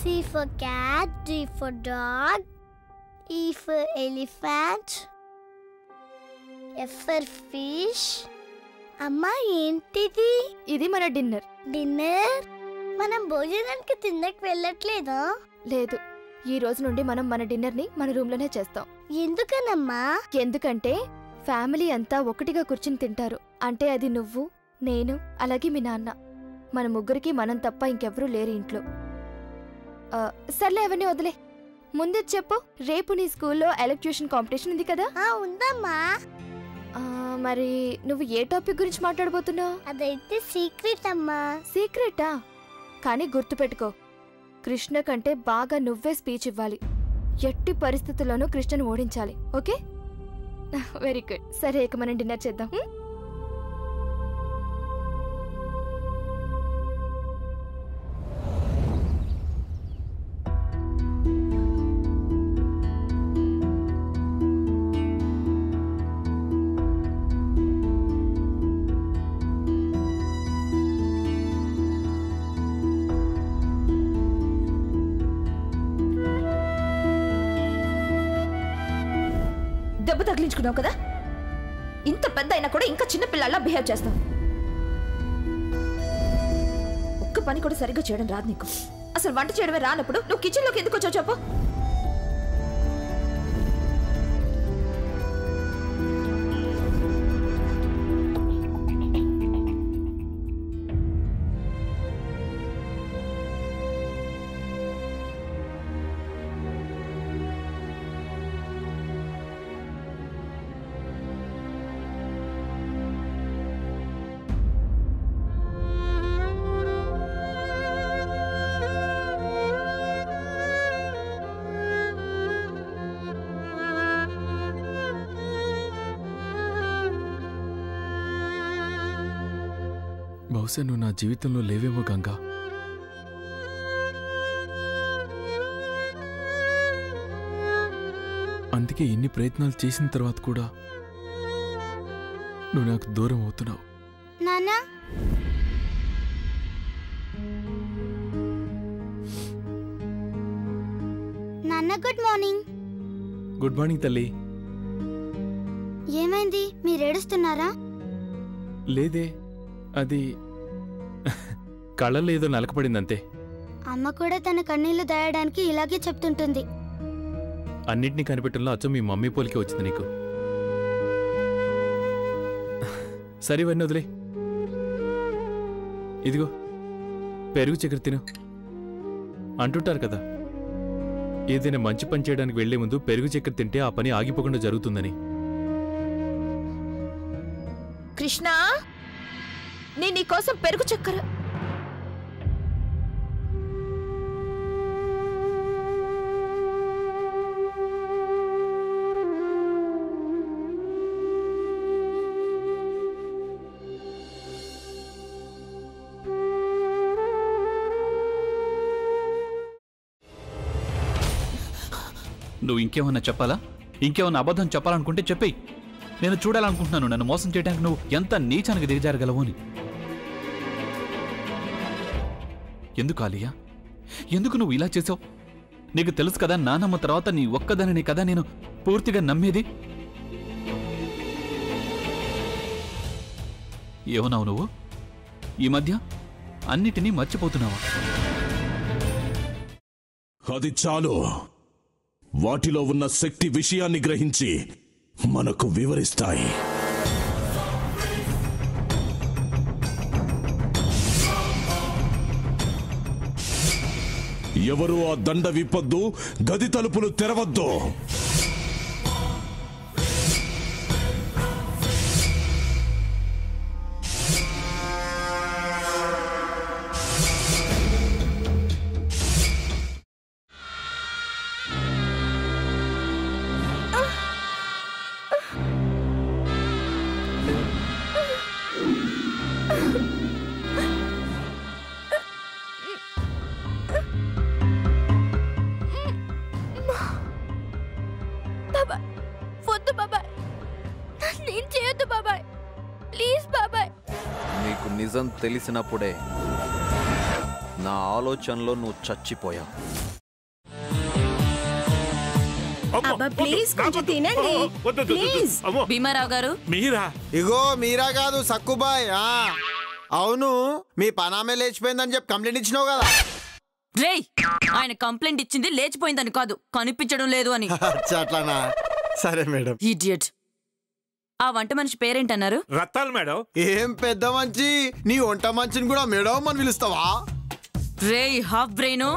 C for cat, D for dog, E for elephant, F for fish. అమ్మా ఏంటిది? ఇది మన డిన్నర్. డిన్నర్? మనం భోజనానికి తిన్నకి వెళ్ళట్లేదా? లేదు, ఈ రోజు నుండి మనం మన డిన్నర్ ని మన రూమ్ లోనే చేస్తాం. ఎందుకనమ్మా? ఎందుకంటే ఫ్యామిలీ అంతా ఒకటిగా కూర్చుని తింటారు. అంటే అది నువ్వు, నేను, అలాగే మీ నాన్న. మన ముగ్గురికి మనం తప్ప ఇంకెవ్వరూ లేరు ఇంట్లో. సర్లే అవన్నీ వదిలే. ముందు చెప్పు, రేపు నీ స్కూల్లో ఎలక్ట్యూషన్ కాంపిటీషన్ ఉంది కదా? ఉందమ్మా. మరి నువ్వు ఏ టాపిక్ గురించి మాట్లాడబోతున్నావు? అదైతే సీక్రెట్ అమ్మా. సీక్రెటా? కానీ గుర్తుపెట్టుకో, కృష్ణ కంటే బాగా నువ్వే స్పీచ్ ఇవ్వాలి. ఎట్టి పరిస్థితుల్లోనూ కృష్ణను ఓడించాలి. ఓకే? Very good. సరే, ఇక మనం డిన్నర్ చేద్దాం. దెబ్బ తగిలించుకున్నావు కదా, ఇంత పెద్ద అయినా కూడా ఇంకా చిన్న పిల్లల్లా బిహేవ్ చేస్తావు. ఒక్క పని కూడా సరిగ్గా చేయడం రాదు నీకు. అసలు వంట చేయడమే రానప్పుడు నువ్వు కిచెన్లోకి ఎందుకు వచ్చావు చెప్పు? బహుశా నువ్వు నా జీవితంలో లేవేమో గంగా. అందుకే ఎన్ని ప్రయత్నాలు చేసిన తర్వాత కూడా నువ్వు నాకు దూరం అవుతున్నావు. నానా, నాన్న గుడ్ మార్నింగ్. గుడ్ మార్నింగ్ తల్లి. ఏమైంది, మీరు ఏడుస్తున్నారా? లేదే, అది కళ్ళల్లో ఏదో నలకపడిందంతే. అమ్మ కూడా తన కన్నీళ్లు దాయడానికి ఇలాగే చెప్తుంటుంది. అన్నిటినీ కనిపెట్టడంలో అచ్చం మీ మమ్మీ పోలికే వచ్చింది నీకు. సరే, ఇవన్నీ వదిలే. ఇదిగో పెరుగు చక్కెర తిను. అంటుంటారు కదా, ఏదైనా మంచి పని చేయడానికి వెళ్లే ముందు పెరుగు చక్కెర తింటే ఆ పని ఆగిపోకుండా జరుగుతుందని. కృష్ణ, నేను నీకోసం పెరుగు చక్కెర. నువ్వు ఇంకేమన్నా చెప్పాలా? ఇంకేమన్నా అబద్ధం చెప్పాలనుకుంటే చెప్పేయి. నేను చూడాలనుకుంటున్నాను నన్ను మోసం చేయడానికి నువ్వు ఎంత నీచానికి దిగజారగలవు అని. ఎందుకు ఆలియా, ఎందుకు నువ్వు ఇలా చేసావు? నీకు తెలుసు కదా, నానమ్మ తర్వాత నీ ఒక్కదానిని కదా నేను పూర్తిగా నమ్మేది. ఏమన్నావు నువ్వు? ఈ మధ్య అన్నిటినీ మర్చిపోతున్నావా? అది చాలు. వాటిలో ఉన్న శక్తి విషయాన్ని గ్రహించి మనకు వివరిస్తాయి. ఎవరు ఆ దండ విప్పొద్దు, గది తలుపులు తెరవద్దు. నీకు నిజం తెలిసినప్పుడే నా ఆలోచనలో నువ్వు చచ్చిపోయావు. ప్లీజ్ కొంచెం తినండి ప్లీజ్. భీమారావు గారు మీరా? ఇగో మీరా కాదు సక్కుబాయ్. అవును మీ పనామే లేచిపోయిందని చెప్పి కంప్లైంట్ ఇచ్చినావు కదా. రేయ్, ఆయన కంప్లైంట్ ఇచ్చింది లేచిపోయిందని కాదు, కనిపించడం లేదు అని. అట్లానా? సరే మేడం. ఇడియట్. ఆ వంట మనిషి పేరేంటన్నారు? రత్తాలు మేడం. ఏం పెద్ద మంచి, నీ వంట మంచిని కూడా మేడం అని పిలుస్తావా? రేయ్ హాఫ్ బ్రెయిన్,